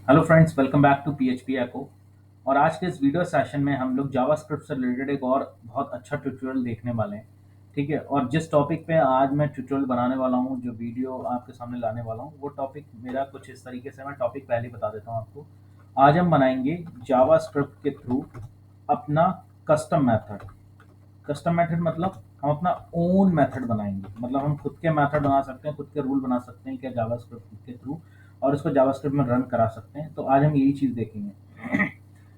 Hello friends, welcome back to PHP echo. और आज के इस वीडियो सेशन में हम लोग जावास्क्रिप्ट से रिलेटेड एक और बहुत अच्छा ट्यूटोरियल देखने वाले हैं। ठीक है, और जिस टॉपिक पे आज मैं ट्यूटोरियल बनाने वाला हूँ, जो वीडियो आपके सामने लाने वाला हूँ, वो टॉपिक मेरा कुछ इस तरीके से, मैं टॉपिक पहले ही बता देता हूँ आपको। आज हम बनाएंगे जावास्क्रिप्ट के थ्रू अपना कस्टम मेथड। कस्टम मेथड मतलब हम अपना ओन मेथड बनाएंगे, मतलब हम खुद के मेथड बना सकते हैं, खुद के रूल बना सकते हैं क्या जावास्क्रिप्ट के थ्रू, और इसको जावास्क्रिप्ट में रन करा सकते हैं। तो आज हम यही चीज़ देखेंगे।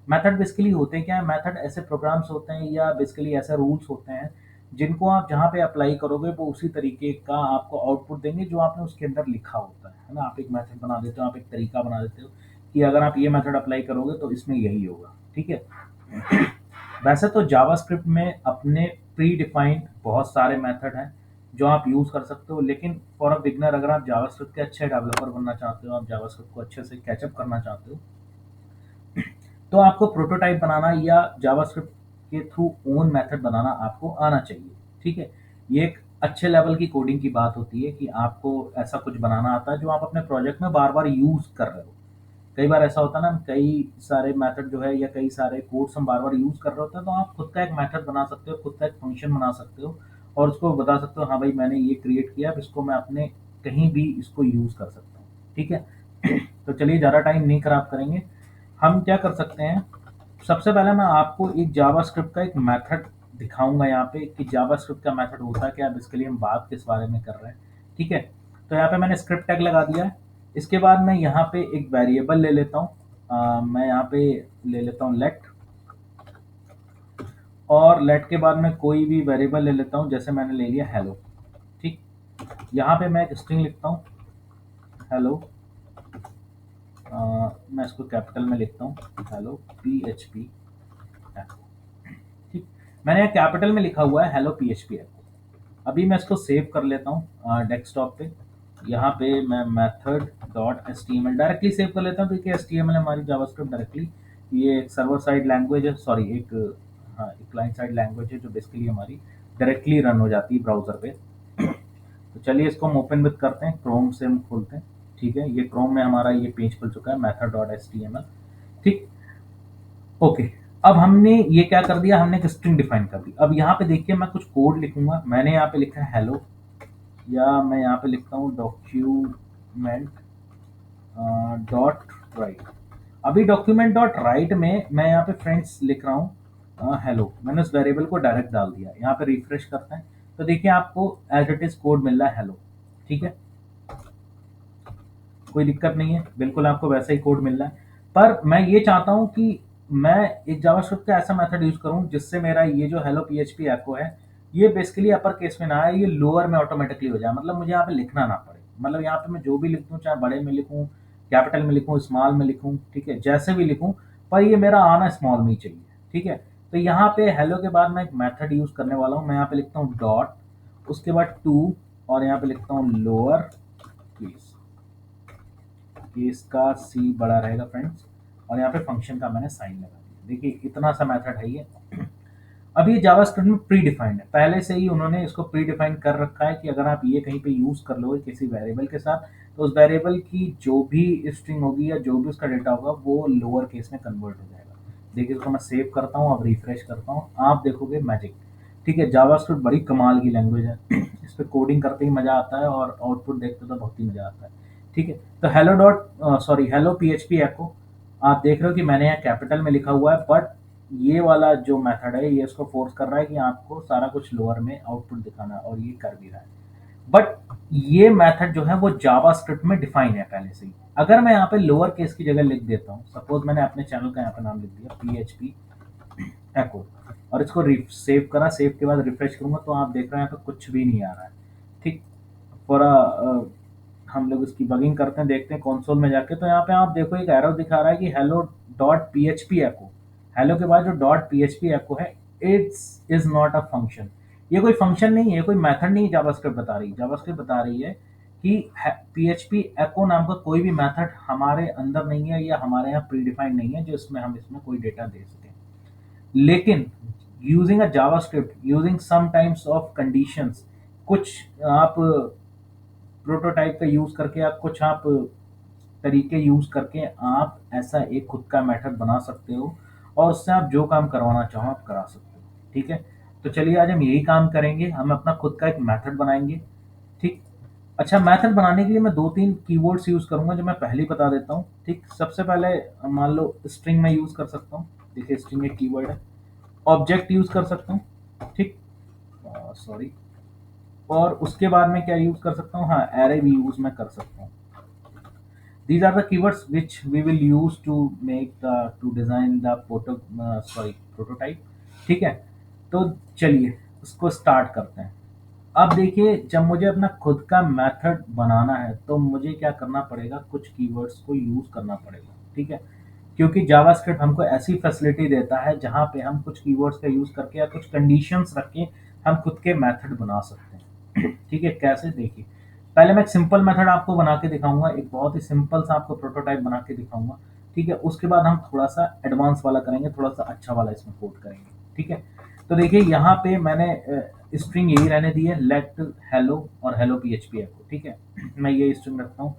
मेथड बेसिकली होते हैं क्या है? मेथड ऐसे प्रोग्राम्स होते हैं या बेसिकली ऐसे रूल्स होते हैं जिनको आप जहाँ पे अप्लाई करोगे वो उसी तरीके का आपको आउटपुट देंगे जो आपने उसके अंदर लिखा होता है ना। आप एक मेथड बना देते हो, आप एक तरीका बना देते हो कि अगर आप ये मेथड अप्लाई करोगे तो इसमें यही होगा। ठीक है। वैसे तो जावास्क्रिप्ट में अपने प्री डिफाइंड बहुत सारे मेथड हैं जो आप यूज़ कर सकते हो, लेकिन फॉर अ बिगनर, अगर आप जावास्क्रिप्ट के अच्छे डेवलपर बनना चाहते हो, आप जावास्क्रिप्ट को अच्छे से कैचअप करना चाहते हो, तो आपको प्रोटोटाइप बनाना या जावास्क्रिप्ट के थ्रू ओन मेथड बनाना आपको आना चाहिए। ठीक है। ये एक अच्छे लेवल की कोडिंग की बात होती है कि आपको ऐसा कुछ बनाना आता है जो आप अपने प्रोजेक्ट में बार बार यूज़ कर रहे हो। कई बार ऐसा होता है ना, हम कई सारे मेथड जो है या कई सारे कोड्स हम बार बार यूज कर रहे होते हैं, तो आप खुद का एक मेथड बना सकते हो, खुद का एक फंक्शन बना सकते हो, और उसको बता सकते हो हाँ भाई मैंने ये क्रिएट किया, अब इसको मैं अपने कहीं भी इसको यूज कर सकता हूँ। ठीक है। तो चलिए, ज़्यादा टाइम नहीं खराब करेंगे। हम क्या कर सकते हैं, सबसे पहले मैं आपको एक जावास्क्रिप्ट का एक मेथड दिखाऊंगा यहाँ पे कि जावास्क्रिप्ट का मेथड होता क्या है, बेसिकली हम बात किस बारे में कर रहे हैं। ठीक है। तो यहाँ पे मैंने स्क्रिप्ट टैग लगा दिया है। इसके बाद मैं यहाँ पे एक वेरिएबल ले लेता हूँ। मैं यहाँ पे ले लेता हूँ लेट, और लेट के बाद मैं कोई भी वेरिएबल ले लेता हूँ, जैसे मैंने ले लिया हेलो। ठीक। यहाँ पे मैं एक स्ट्रिंग लिखता हूँ, हेलो। मैं इसको कैपिटल में लिखता हूँ, हेलो पी एच पी। ठीक। मैंने यहाँ कैपिटल में लिखा हुआ है हेलो पी एच पी। अभी मैं इसको सेव कर लेता हूँ डेस्कटॉप पे। यहाँ पे मैं method dot S T M L directly save कर लेता हूँ, क्योंकि एस टी एम एल हमारी जावास्क्रिप्ट डायरेक्टली, ये एक सर्वर साइड लैंग्वेज है, सॉरी एक, हाँ, एक क्लाइंट साइड लैंग्वेज है जो बेसिकली हमारी डायरेक्टली रन हो जाती है ब्राउजर पे। तो चलिए इसको हम ओपन विद करते हैं, क्रोम से हम खोलते हैं। ठीक है, ये क्रोम में हमारा ये पेज खुल चुका है, method dot S T M L. ठीक। ओके। अब हमने ये क्या कर दिया, हमने एक स्ट्रिंग डिफाइन कर दी। अब यहाँ पे देखिए मैं कुछ कोड लिखूंगा। मैंने यहाँ पे लिखा है हेलो, या मैं यहाँ पे लिखता हूँ डॉक्यूमेंट डॉट राइट। अभी डॉक्यूमेंट डॉट राइट में मैं यहाँ पे फ्रेंड्स लिख रहा हूँ हेलो। मैंने उस वेरिएबल को डायरेक्ट डाल दिया। यहाँ पे रिफ्रेश करते हैं तो देखिए आपको एज इट इज कोड मिल रहा है हेलो। ठीक है, कोई दिक्कत नहीं है, बिल्कुल आपको वैसा ही कोड मिल रहा है। पर मैं ये चाहता हूँ कि मैं एक जावास्क्रिप्ट का ऐसा मेथड यूज करूँ जिससे मेरा ये जो हेलो पीएचपी एको है, ये बेसिकली अपर केस में ना आए, ये लोअर में ऑटोमेटिकली हो जाए। मतलब मुझे यहाँ पे लिखना ना पड़े, मतलब यहाँ पे मैं जो भी लिख दूँ, चाहे बड़े में लिखूँ, कैपिटल में लिखूँ, स्मॉल में लिखूँ, ठीक है, जैसे भी लिखूँ, पर ये मेरा आना स्मॉल में ही चाहिए। ठीक है। तो यहाँ पे हेलो के बाद मैं एक मेथड यूज करने वाला हूँ। मैं यहाँ पे लिखता हूँ डॉट, उसके बाद टू, और यहाँ पे लिखता हूँ लोअर केस। केस का सी बड़ा रहेगा फ्रेंड्स, और यहाँ पे फंक्शन का मैंने साइन लगा दिया। देखिए इतना सा मेथड है ये। अब ये जावास्क्रिप्ट में प्री डिफाइंड है, पहले से ही उन्होंने इसको प्री डिफाइन कर रखा है कि अगर आप ये कहीं पे यूज कर लोगे किसी वेरिएबल के साथ, तो उस वेरिएबल की जो भी स्ट्रिंग होगी या जो भी उसका डेटा होगा वो लोअर केस में कन्वर्ट हो जाएगा। देखिए इसको मैं सेव करता हूँ, अब रिफ्रेश करता हूँ, आप देखोगे मैजिक। ठीक है, जावास्क्रिप्ट बड़ी कमाल की लैंग्वेज है। इस पे कोडिंग करते ही मजा आता है और आउटपुट देखते तो बहुत ही मजा आता है। ठीक है। तो hello dot, sorry, hello PHP echo, आप देख रहे हो कि मैंने यहाँ कैपिटल में लिखा हुआ है, बट ये वाला जो मेथड है ये इसको फोर्स कर रहा है कि आपको सारा कुछ लोअर में आउटपुट दिखाना है, और ये कर भी रहा है। बट ये मेथड जो है वो जावास्क्रिप्ट में डिफाइन है पहले से ही। अगर मैं यहाँ पे लोअर केस की जगह लिख देता हूँ, सपोज मैंने अपने चैनल का यहाँ पे नाम लिख दिया पीएचपी एको, और इसको सेव करा, सेव के बाद रिफ्रेश करूंगा, तो आप देख रहे हैं यहाँ पे कुछ भी नहीं आ रहा है। ठीक। फॉर हम लोग इसकी बगिंग करते हैं, देखते हैं कंसोल में जाके, तो यहाँ पे आप देखो एक एरर दिखा रहा है कि हेलो डॉट पीएचपी एको। हेलो के बाद जो डॉट पीएचपी एको है, it's is not a function. ये कोई फंक्शन नहीं है, कोई मेथड नहीं है। जावास्क्रिप्ट बता रही है, जावास्क्रिप्ट बता रही है कि पीएचपी एको नाम का कोई भी मेथड हमारे अंदर नहीं है, या हमारे यहाँ प्रीडिफाइंड नहीं है जो इसमें हम इसमें कोई डेटा दे सकें। लेकिन using a JavaScript, using some times of conditions, कुछ आप प्रोटोटाइप का यूज करके आप कुछ आप तरीके यूज़ करके आप ऐसा एक खुद का मेथड बना सकते हो और उससे आप जो काम करवाना चाहो आप करा सकते हो, ठीक है? तो चलिए आज हम यही काम करेंगे, हम अपना खुद का एक मेथड बनाएँगे, ठीक? अच्छा, मेथड बनाने के लिए मैं 2-3 कीवर्ड्स यूज़ करूँगा जो मैं पहले ही बता देता हूँ, ठीक? सबसे पहले मान लो स्ट्रिंग मैं यूज़ कर सकता हूँ, देखिए स्ट्रिंग एक कीवर्ड है। ऑब्जेक्ट यूज़ कर सकता हूँ, ठीक? सॉरी, और उसके बाद मैं क्या यूज़ कर सकता हूँ? हाँ, अरे भी यूज़ मैं कर सकता हूँ। These are the keywords which we will use to design the prototype, ठीक है? तो चलिए उसको स्टार्ट करते हैं। अब देखिए जब मुझे अपना खुद का मेथड बनाना है तो मुझे क्या करना पड़ेगा, कुछ कीवर्ड्स को यूज़ करना पड़ेगा, ठीक है? क्योंकि जावास्क्रिप्ट हमको ऐसी फैसिलिटी देता है जहाँ पे हम कुछ कीवर्ड्स का यूज़ करके या कुछ कंडीशंस रख के हम खुद के मेथड बना सकते हैं। ठीक है, कैसे देखिए, पहले मैं एक सिंपल मेथड आपको बना के दिखाऊंगा, एक बहुत ही सिंपल सा आपको प्रोटोटाइप बना के दिखाऊंगा, ठीक है? उसके बाद हम थोड़ा सा एडवांस वाला करेंगे, थोड़ा सा अच्छा वाला इसमें कोड करेंगे, ठीक है? तो देखिए यहाँ पे मैंने स्ट्रिंग यही रहने दी है, लेट हेलो और हेलो पीएचपी को, ठीक है? मैं ये स्ट्रिंग रखता हूँ।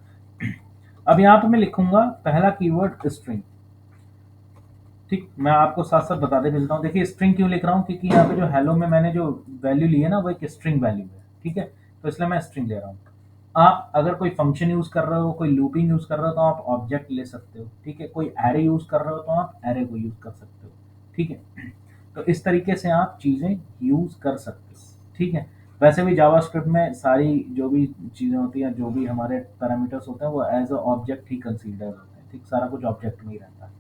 अब यहाँ पे मैं लिखूंगा पहला कीवर्ड स्ट्रिंग, ठीक? मैं आपको साथ-साथ बताते चलता हूँ। देखिए स्ट्रिंग क्यों लिख रहा हूँ, क्योंकि यहाँ पे जो हेलो में मैंने जो वैल्यू ली है ना, वो एक स्ट्रिंग वैल्यू है, ठीक है? तो इसलिए मैं स्ट्रिंग ले रहा हूँ। आप अगर कोई फंक्शन यूज़ कर रहे हो, कोई लूपिंग यूज़ कर रहे हो, तो आप ऑब्जेक्ट ले सकते हो, ठीक है? कोई एरे यूज़ कर रहे हो, तो आप एरे को यूज़ कर सकते हो, ठीक है? तो इस तरीके से आप चीज़ें यूज़ कर सकते हो, ठीक है? वैसे भी जावास्क्रिप्ट में सारी जो भी चीज़ें होती हैं, जो भी हमारे पैरामीटर्स होते हैं, वो as a object he consider होते हैं, ठीक? सारा कुछ ऑब्जेक्ट में ही रहता है,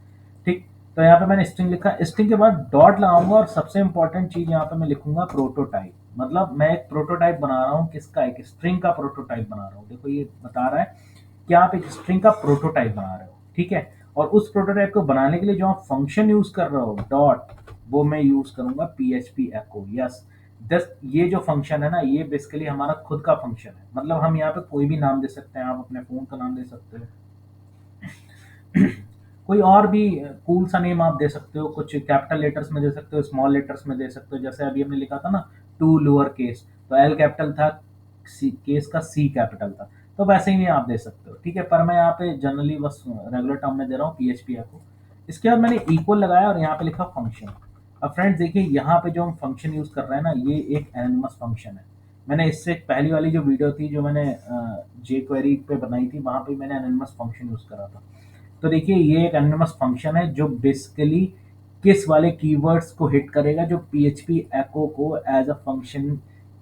ठीक? तो यहाँ पे मैंने स्ट्रिंग लिखा, स्ट्रिंग के बाद डॉट लगाऊंगा और सबसे इंपॉर्टेंट चीज यहाँ पे मैं लिखूंगा प्रोटोटाइप। मतलब मैं एक प्रोटोटाइप बना रहा हूँ, किसका? एक स्ट्रिंग का प्रोटोटाइप बना रहा हूँ। देखो ये बता रहा है कि आप एक स्ट्रिंग का प्रोटोटाइप बना रहे हो, ठीक है? और उस प्रोटोटाइप को बनाने के लिए जो आप फंक्शन यूज कर रहे हो डॉट, वो मैं यूज करूंगा पीएचपी एको। यस, दस ये जो फंक्शन है ना, ये बेसिकली हमारा खुद का फंक्शन है। मतलब हम यहाँ पे कोई भी नाम दे सकते हैं, आप अपने फोन का नाम दे सकते हो, कोई और भी कूल सा नेम आप दे सकते हो, कुछ कैपिटल लेटर्स में दे सकते हो, स्मॉल लेटर्स में दे सकते हो। जैसे अभी हमने लिखा था ना, टू लोअर केस, तो एल कैपिटल था, सी केस का सी कैपिटल था, तो वैसे ही आप दे सकते हो, ठीक है? पर मैं यहाँ पे जनरली बस रेगुलर टर्म में दे रहा हूँ पीएचपी को। इसके बाद मैंने इक्वल लगाया और यहाँ पे लिखा फंक्शन। अब फ्रेंड्स देखिए यहाँ पे जो हम फंक्शन यूज कर रहे हैं ना, ये एक एनोनिमस फंक्शन है। मैंने इससे पहली वाली जो वीडियो थी जो मैंने जे क्वेरी पे बनाई थी, वहां पे मैंने एनोनिमस फंक्शन यूज करा था। तो देखिए ये एक एनोनिमस फंक्शन है जो बेसिकली किस वाले कीवर्ड्स को हिट करेगा, जो पीएचपी एको को एज अ फंक्शन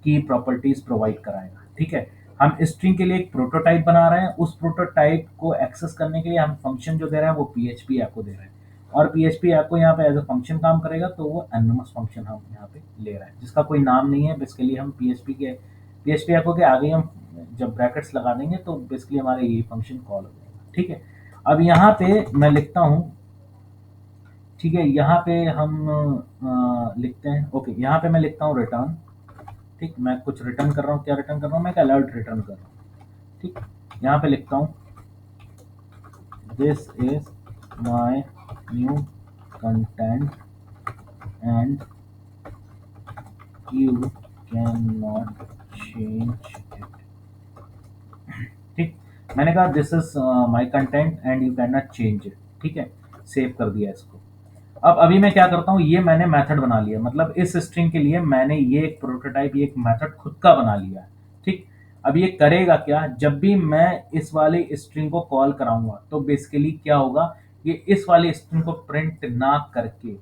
की प्रॉपर्टीज प्रोवाइड कराएगा, ठीक है? हम स्ट्रिंग के लिए एक प्रोटोटाइप बना रहे हैं, उस प्रोटोटाइप को एक्सेस करने के लिए हम फंक्शन जो दे रहे हैं वो पीएचपी एको दे रहे हैं, और पीएचपी एको यहाँ पे एज अ फंक्शन काम करेगा, तो वो एनोनिमस फंक्शन हम यहाँ पे ले रहे हैं जिसका कोई नाम नहीं है। बेसिकली हम पीएचपी एको के आगे हम जब ब्रैकेट्स लगा देंगे तो बेसिकली हमारा ये फंक्शन कॉल हो जाएगा, ठीक है? अब यहाँ पे मैं लिखता हूँ, ठीक है? यहाँ पे हम लिखते हैं, ओके, यहाँ पे मैं लिखता हूँ रिटर्न, ठीक? मैं कुछ रिटर्न कर रहा हूँ, क्या रिटर्न कर रहा हूँ? मैं एक अलर्ट रिटर्न कर रहा हूँ, ठीक? यहाँ पे लिखता हूँ this is my new content and you can not change it, ठीक? मैंने कहा this is my content and you can not change it, ठीक है? सेव कर दिया इसको। अब अभी मैं क्या करता हूँ, ये मैंने मेथड बना लिया, मतलब इस स्ट्रिंग के लिए मैंने ये एक प्रोटोटाइप, ये एक मेथड खुद का बना लिया है, ठीक? अब ये करेगा क्या, जब भी मैं इस वाले स्ट्रिंग को कॉल कराऊंगा तो बेसिकली क्या होगा, ये इस वाले स्ट्रिंग को प्रिंट ना करके,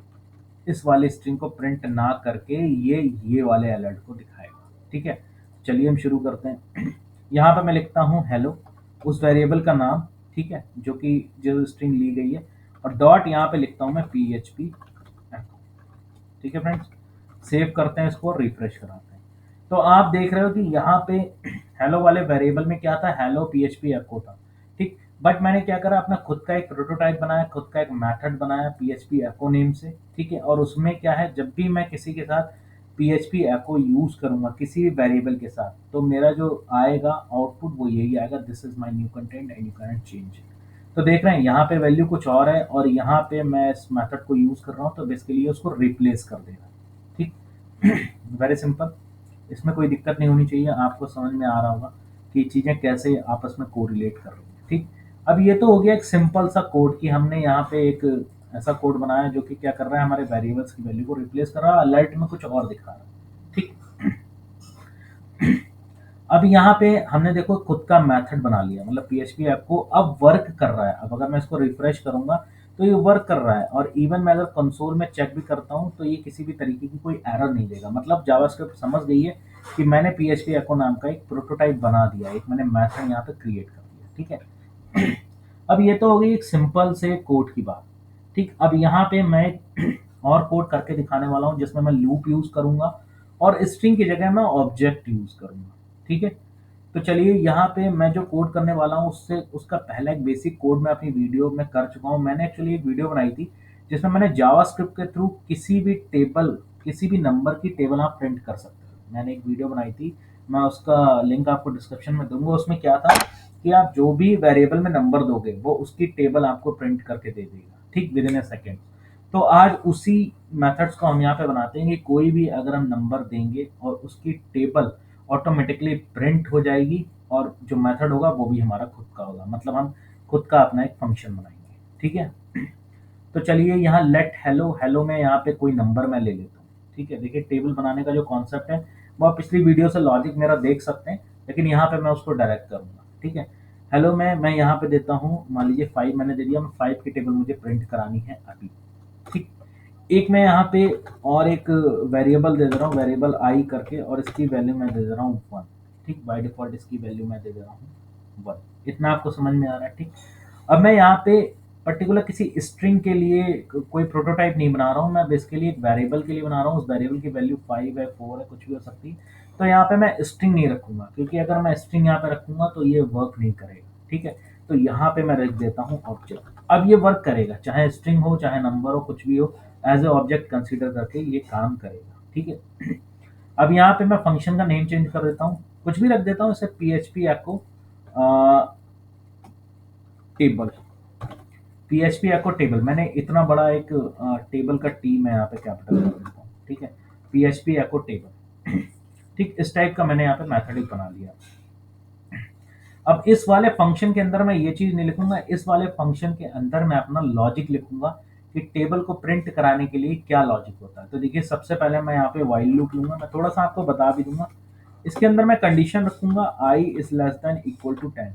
इस वाले स्ट्रिंग को प्रिंट ना करके ये वाले अलर्ट को दिखाएगा, ठीक है? चलिए हम शुरू करते हैं। यहाँ पे मैं लिखता हूँ हेलो, उस वेरिएबल का नाम, ठीक है, जो कि जो स्ट्रिंग ली गई है, और डॉट यहाँ पे लिखता हूँ मैं पीएचपी एको, ठीक है फ्रेंड्स? सेव करते हैं इसको और रिफ्रेश कराते हैं। तो आप देख रहे हो कि यहाँ पे हेलो वाले वेरिएबल में क्या था, हेलो पीएचपी एको था, ठीक? बट मैंने क्या करा, अपना खुद का एक प्रोटोटाइप बनाया, खुद का एक मेथड बनाया पीएचपी एको नेम से, ठीक है? और उसमें क्या है, जब भी मैं किसी के साथ पीएचपी एको यूज करूंगा किसी भी वेरिएबल के साथ, तो मेरा जो आएगा आउटपुट वो यही आएगा, this is my new content and you can change it. तो देख रहे हैं यहाँ पे वैल्यू कुछ और है, और यहाँ पे मैं इस मेथड को यूज कर रहा हूँ, तो बेसिकली ये उसको रिप्लेस कर देगा, ठीक? वेरी सिंपल, इसमें कोई दिक्कत नहीं होनी चाहिए। आपको समझ में आ रहा होगा कि चीज़ें कैसे आपस में कोरिलेट कर रही हैं, ठीक? अब ये तो हो गया एक सिंपल सा कोड कि हमने यहाँ पे एक ऐसा कोड बनाया जो कि क्या कर रहा है, हमारे वेरिएबल्स की वैल्यू को रिप्लेस कर रहा है, अलर्ट में कुछ और दिखा रहा है। ठीक। अब यहाँ पे हमने देखो खुद का मेथड बना लिया, मतलब पीएचपी ऐप को अब वर्क कर रहा है। अब अगर मैं इसको रिफ्रेश करूंगा तो ये वर्क कर रहा है, और इवन मैं अगर कंसोल में चेक भी करता हूँ तो ये किसी भी तरीके की कोई एरर नहीं देगा। मतलब जावास्क्रिप्ट समझ गई है कि मैंने पीएचपी एको नाम का एक प्रोटोटाइप बना दिया, एक मैंने मेथड यहाँ पे क्रिएट कर दिया। ठीक है। अब ये तो हो गई एक सिंपल से कोड की बात। ठीक, अब यहाँ पे मैं और कोड करके दिखाने वाला हूँ जिसमें मैं लूप यूज करूंगा और स्ट्रिंग की जगह मैं ऑब्जेक्ट यूज करूंगा। ठीक है। तो चलिए यहाँ पे मैं जो कोड करने वाला हूँ उससे उसका पहला एक बेसिक कोड मैं अपनी वीडियो में कर चुका हूँ। मैंने एक्चुअली एक वीडियो बनाई थी जिसमें मैंने जावास्क्रिप्ट के थ्रू किसी भी टेबल, किसी भी नंबर की टेबल आप प्रिंट कर सकते हो। मैंने एक वीडियो बनाई थी, मैं उसका लिंक आपको डिस्क्रिप्शन में दूंगा। उसमें क्या था कि आप जो भी वेरिएबल में नंबर दोगे वो उसकी टेबल आपको प्रिंट करके दे देगा, ठीक, विद इन ए सेकेंड। तो आज उसी मेथड्स को हम यहाँ पे बनाते हैं कि कोई भी अगर हम नंबर देंगे और उसकी टेबल ऑटोमेटिकली प्रिंट हो जाएगी, और जो मेथड होगा वो भी हमारा खुद का होगा, मतलब हम खुद का अपना एक फंक्शन बनाएंगे। ठीक है। तो चलिए यहाँ लेट हेलो, हेलो में यहाँ पे कोई नंबर मैं ले लेता हूँ। ठीक है। देखिए टेबल बनाने का जो कॉन्सेप्ट है वो आप पिछली वीडियो से लॉजिक मेरा देख सकते हैं, लेकिन यहाँ पे मैं उसको डायरेक्ट करूंगा। ठीक है। हेलो में मैं यहाँ पे देता हूँ, मान लीजिए 5 मैंने दे दिया, मैं 5 की टेबल मुझे प्रिंट करानी है अभी। ठीक। एक मैं यहाँ पे और एक वेरिएबल दे दे रहा हूँ, वेरिएबल आई करके, और इसकी वैल्यू मैं दे दे रहा हूँ 1। ठीक, बाय डिफॉल्ट इसकी वैल्यू मैं दे दे रहा हूँ 1। इतना आपको समझ में आ रहा है? ठीक। अब मैं यहाँ पे पर्टिकुलर किसी स्ट्रिंग के लिए कोई प्रोटोटाइप नहीं बना रहा हूँ, मैं बेसिकली एक वेरिएबल के लिए बना रहा हूँ। उस वेरिएबल की वैल्यू 5 है, 4 है, कुछ भी हो सकती है। तो यहाँ पे मैं स्ट्रिंग नहीं रखूंगा, क्योंकि अगर मैं स्ट्रिंग यहाँ पे रखूंगा तो ये वर्क नहीं करेगा। ठीक है। तो यहाँ पे मैं रख देता हूँ ऑब्जेक्ट। अब ये वर्क करेगा, चाहे स्ट्रिंग हो चाहे नंबर हो, कुछ भी हो, एज ए ऑब्जेक्ट कंसीडर करके ये काम करेगा। ठीक है। अब यहाँ पे मैं फंक्शन का नेम चेंज कर देता हूँ, कुछ भी रख देता हूँ, इसे पीएचपी एको टेबल, पीएचपी एको टेबल। मैंने इतना बड़ा एक टेबल का टी मैं यहाँ पे कैपिटल कर देता हूँ। ठीक है। पीएचपी एको टेबल। ठीक, इस टाइप का मैंने यहाँ पे मेथड एक बना लिया। अब इस वाले फंक्शन के अंदर मैं ये चीज नहीं लिखूंगा, इस वाले फंक्शन के अंदर मैं अपना लॉजिक लिखूंगा कि टेबल को प्रिंट कराने के लिए क्या लॉजिक होता है। तो देखिए सबसे पहले मैं यहाँ पे व्हाइल लूप लूंगा, मैं थोड़ा सा आपको बता भी दूंगा। इसके अंदर मैं कंडीशन रखूंगा i is less than equal to 10।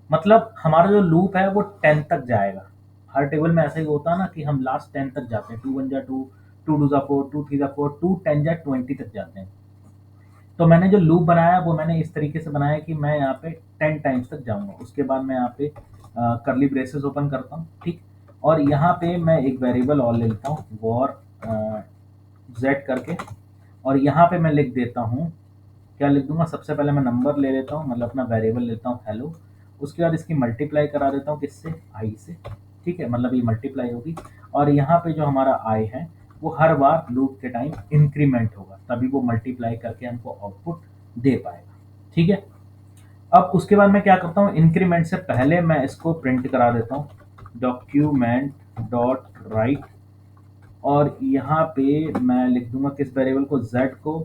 मतलब हमारा जो लूप है वो 10 तक जाएगा। हर टेबल में ऐसा ही होता है ना कि हम लास्ट 10 तक जाते हैं, 2 1 जा 2, 2 2 जा 4, 2 3 जा 4, 2 10 जा 20 तक जाते हैं। तो मैंने जो लूप बनाया वो मैंने इस तरीके से बनाया कि मैं यहाँ पे 10 टाइम्स तक जाऊंगा। उसके बाद मैं यहाँ पे करली ब्रेसेस ओपन करता हूँ। ठीक। और यहाँ पे मैं एक वेरिएबल और ले लेता हूँ, वॉर जेड करके, और यहाँ पे मैं लिख देता हूँ, क्या लिख दूंगा, सबसे पहले मैं नंबर ले लेता हूँ, मतलब अपना वेरिएबल लेता हूँ हेलो। उसके बाद इसकी मल्टीप्लाई करा देता हूँ किससे, आई से। ठीक है, मतलब ये मल्टीप्लाई होगी, और यहाँ पे जो हमारा आई है वो हर बार लूप के टाइम इंक्रीमेंट होगा, तभी वो मल्टीप्लाई करके हमको आउटपुट दे पाएगा। ठीक है। अब उसके बाद मैं क्या करता हूँ, इंक्रीमेंट से पहले मैं इसको प्रिंट करा देता हूँ, डॉक्यूमेंट डॉट राइट, और यहाँ पे मैं लिख दूंगा किस वेरिएबल को, z को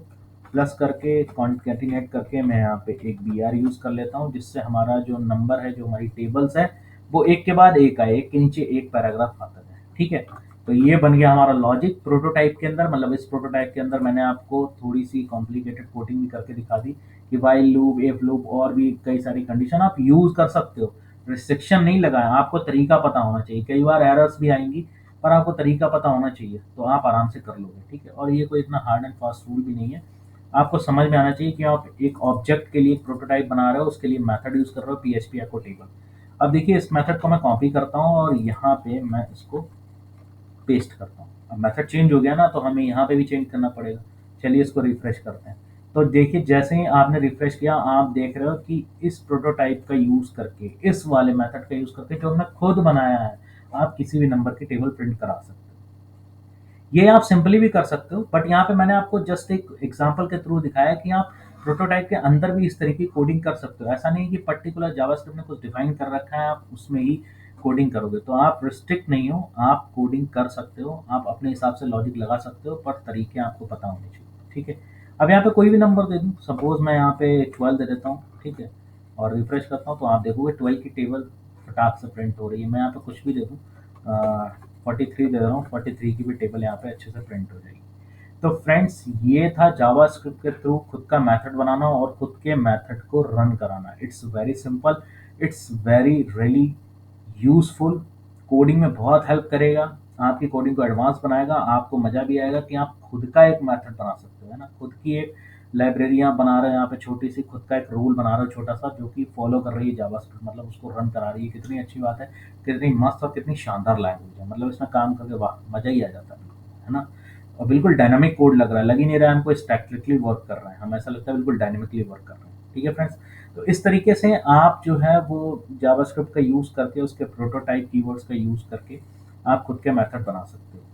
प्लस करके कॉन्केटिनेट करके मैं यहाँ पे एक br यूज कर लेता हूँ, जिससे हमारा जो नंबर है, जो हमारी टेबल्स है, वो एक के बाद एक आए, एक के नीचे एक पैराग्राफ आता है। ठीक है। तो ये बन गया हमारा लॉजिक प्रोटोटाइप के अंदर। मतलब इस प्रोटोटाइप के अंदर मैंने आपको थोड़ी सी कॉम्प्लिकेटेड कोडिंग भी करके दिखा दी कि वाइल लूप, इफ लूप, और भी कई सारी कंडीशन आप यूज कर सकते हो। रिस्ट्रिक्शन नहीं लगाया, आपको तरीका पता होना चाहिए। कई बार एरर्स भी आएंगी, पर आपको तरीका पता होना चाहिए, तो आप आराम से कर लोगे। ठीक है। और ये कोई इतना हार्ड एंड फास्ट रूल भी नहीं है, आपको समझ में आना चाहिए कि आप एक ऑब्जेक्ट के लिए एक प्रोटोटाइप बना रहे हो, उसके लिए मेथड यूज कर रहे हो, पीएचपी एको टेबल। अब देखिए इस मेथड को मैं कॉपी करता हूँ और यहाँ पे मैं इसको पेस्ट करता हूँ। अब मेथड चेंज हो गया ना, तो हमें यहाँ पे भी चेंज करना पड़ेगा। चलिए इसको रिफ्रेश करते हैं। तो देखिए जैसे ही आपने रिफ्रेश किया, आप देख रहे हो कि इस प्रोटोटाइप का यूज करके, इस वाले मेथड का यूज करके जो हमने खुद बनाया है, आप किसी भी नंबर की टेबल प्रिंट करा सकते हो। ये आप सिंपली भी कर सकते हो, बट यहाँ पे मैंने आपको जस्ट एक एग्जांपल के थ्रू दिखाया कि आप प्रोटोटाइप के अंदर भी इस तरीके की कोडिंग कर सकते हो। ऐसा नहीं कि पर्टिकुलर जावास्क्रिप्ट ने कुछ डिफाइन कर रखा है, आप उसमें ही कोडिंग करोगे। तो आप रिस्ट्रिक्ट नहीं हो, आप कोडिंग कर सकते हो, आप अपने हिसाब से लॉजिक लगा सकते हो, पर तरीके आपको पता होने चाहिए। ठीक है। अब यहाँ पे कोई भी नंबर दे दूँ, सपोज मैं यहाँ पे 12 दे देता हूँ। ठीक है। और रिफ्रेश करता हूँ तो आप देखोगे 12 की टेबल फटाक से प्रिंट हो रही है। मैं यहाँ पे कुछ भी दे दूँ, 43 दे रहा हूँ, 43 की भी टेबल यहाँ पे अच्छे से प्रिंट हो जाएगी। तो फ्रेंड्स ये था जावास्क्रिप्ट के थ्रू खुद का मेथड बनाना और खुद के मेथड को रन कराना। It's very simple, it's very really useful, coding में बहुत हेल्प करेगा, आपकी कोडिंग को एडवांस बनाएगा, आपको मजा भी आएगा कि आप खुद का एक मेथड बना सकते हो, है ना, खुद की एक लाइब्रेरियां बना रहे हैं यहाँ पे, छोटी सी खुद का एक रूल बना रहे हो छोटा सा, जो कि फॉलो कर रही है जावास्क्रिप्ट, मतलब उसको रन करा रही है। कितनी अच्छी बात है, कितनी मस्त और कितनी शानदार लैंग्वेज है, मतलब इसमें काम करके वाह मजा ही आ जाता है ना। और बिल्कुल डायनामिक कोड लग रहा है, लग ही नहीं रहा है हमको स्टैटिकली वर्क कर रहे हैं, हम ऐसा लगता है बिल्कुल डायनामिकली वर्क कर रहे हैं। ठीक है फ्रेंड्स, तो इस तरीके से आप जो है वो जावास्क्रिप्ट का यूज़ करके, उसके प्रोटोटाइप कीवर्ड्स का यूज़ करके आप खुद के मेथड बना सकते हो।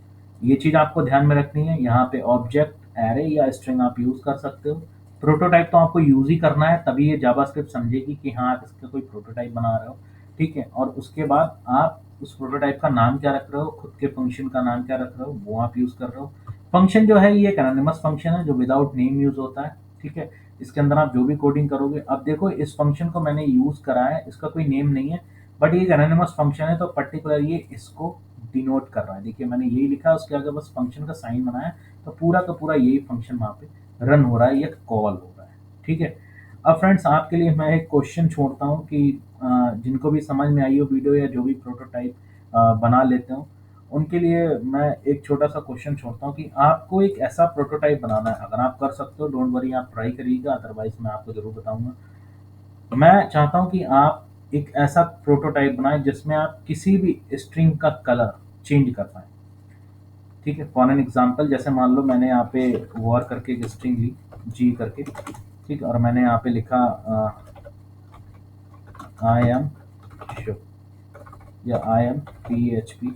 ये चीज़ आपको ध्यान में रखनी है, यहाँ पे ऑब्जेक्ट, एरे या स्ट्रिंग आप यूज़ कर सकते हो। प्रोटोटाइप तो आपको यूज़ ही करना है, तभी ये जावास्क्रिप्ट समझेगी कि हाँ आप इसका कोई प्रोटोटाइप बना रहे हो। ठीक है, और उसके बाद आप उस प्रोटोटाइप का नाम क्या रख रहे हो, खुद के फंक्शन का नाम क्या रख रहे हो, वो आप यूज़ कर रहे हो। फंक्शन जो है ये एक एनोनिमस फंक्शन है जो विदाउट नेम यूज़ होता है। ठीक है, इसके अंदर आप जो भी कोडिंग करोगे, अब देखो इस फंक्शन को मैंने यूज़ करा है, इसका कोई नेम नहीं है, बट ये एक एनोनिमस फंक्शन है तो पर्टिकुलर ये इसको डिनोट कर रहा है। देखिए मैंने यही लिखा है, उसके आगे बस फंक्शन का साइन बनाया है, तो पूरा का पूरा यही फंक्शन वहाँ पे रन हो रहा है, ये कॉल हो रहा है। ठीक है, अब फ्रेंड्स आपके लिए मैं एक क्वेश्चन छोड़ता हूँ कि जिनको भी समझ में आई हो वीडियो या जो भी प्रोटोटाइप बना लेते हो, उनके लिए मैं एक छोटा सा क्वेश्चन छोड़ता हूँ कि आपको एक ऐसा प्रोटोटाइप बनाना है। अगर आप कर सकते हो डोंट वरी, आप ट्राई करिएगा, अदरवाइज मैं आपको ज़रूर बताऊंगा। मैं चाहता हूँ कि आप एक ऐसा प्रोटोटाइप बनाएं जिसमें आप किसी भी स्ट्रिंग का कलर चेंज कर पाएँ। ठीक है, फॉर एन एग्जांपल जैसे मान लो मैंने यहाँ पे वॉर करके एक स्ट्रिंग ली, जी करके, ठीक, और मैंने यहाँ पे लिखा आई एम शो या आई एम PHP।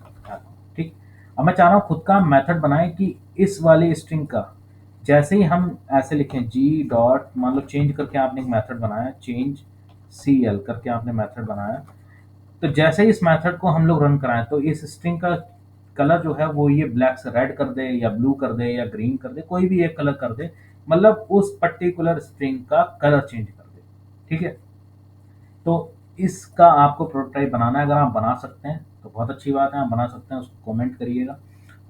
ठीक, अब मैं चाह रहा हूँ खुद का मेथड बनाएं कि इस वाले स्ट्रिंग का जैसे ही हम ऐसे लिखें जी डॉट, मान लो चेंज करके आपने एक मेथड बनाया, चेंज CL करके आपने मेथड बनाया, तो जैसे ही इस मेथड को हम लोग रन कराएं तो इस स्ट्रिंग का कलर जो है वो ये ब्लैक से रेड कर दे या ब्लू कर दे या ग्रीन कर दे, कोई भी एक कलर कर दे, मतलब उस पर्टिकुलर स्ट्रिंग का कलर चेंज कर दे। ठीक है, तो इसका आपको प्रोटोटाइप बनाना है। अगर आप बना सकते हैं तो बहुत अच्छी बात है, आप बना सकते हैं, उसको कमेंट करिएगा,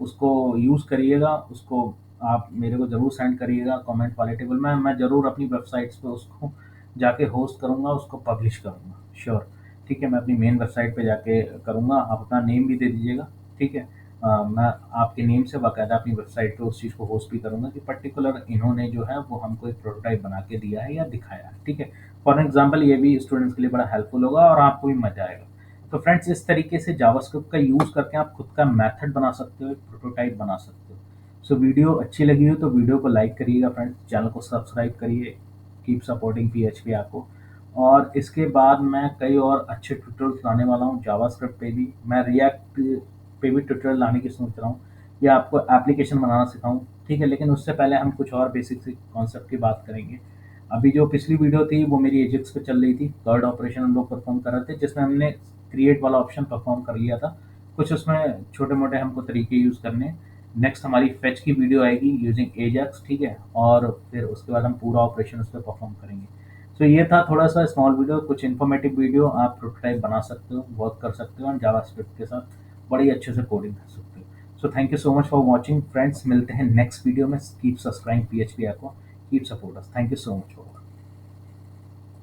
उसको यूज़ करिएगा, उसको आप मेरे को ज़रूर सेंड करिएगा कमेंट वाले टेबल में, मैं ज़रूर अपनी वेबसाइट्स पे उसको जाके होस्ट करूँगा, उसको पब्लिश करूँगा, श्योर। ठीक है, मैं अपनी मेन वेबसाइट पे जाके करूँगा, आप अपना नेम भी दे दीजिएगा। ठीक है, मैं आपके नेम से बाकायदा अपनी वेबसाइट पे उस चीज़ को होस्ट भी करूँगा कि पर्टिकुलर इन्होंने जो है वो हमको एक प्रोटोटाइप बना के दिया है या दिखाया है। ठीक है, फॉर एग्जाम्पल ये भी स्टूडेंट्स के लिए बड़ा हेल्पफुल होगा और आपको भी मजा आएगा। तो फ्रेंड्स इस तरीके से जावास्क्रिप्ट का यूज़ करके आप खुद का मेथड बना सकते हो, एक प्रोटोटाइप बना सकते हो। सो वीडियो अच्छी लगी हो तो वीडियो को लाइक करिएगा फ्रेंड्स, चैनल को सब्सक्राइब करिए, कीप सपोर्टिंग PHP आपको। और इसके बाद मैं कई और अच्छे ट्यूटोरियल्स लाने वाला हूँ जावास्क्रिप्ट पे भी, मैं रिएक्ट पे भी ट्यूटोरियल लाने की सोच रहा हूँ, या आपको एप्लीकेशन बनाना सिखाऊँ। ठीक है, लेकिन उससे पहले हम कुछ और बेसिक सी कॉन्सेप्ट की बात करेंगे। अभी जो पिछली वीडियो थी वो मेरी एजिक्स पे चल रही थी, कर्ड ऑपरेशन हम लोग परफॉर्म कर रहे थे, जिसमें हमने क्रिएट वाला ऑप्शन परफॉर्म कर लिया था। कुछ उसमें छोटे मोटे हमको तरीके यूज़ करने हैं। नेक्स्ट हमारी फेच की वीडियो आएगी यूजिंग एजैक्स। ठीक है, और फिर उसके बाद हम पूरा ऑपरेशन उस पर परफॉर्म करेंगे। सो ये था थोड़ा सा स्मॉल वीडियो, कुछ इन्फॉर्मेटिव वीडियो, आप प्रोटोटाइप बना सकते हो, वर्क कर सकते हो और जावास्क्रिप्ट के साथ बड़ी अच्छे से कोडिंग कर सकते हो। So thank you so much for watching friends, मिलते हैं नेक्स्ट वीडियो में। कीप सब्सक्राइबिंग PHP को, keep support us, thank you so much for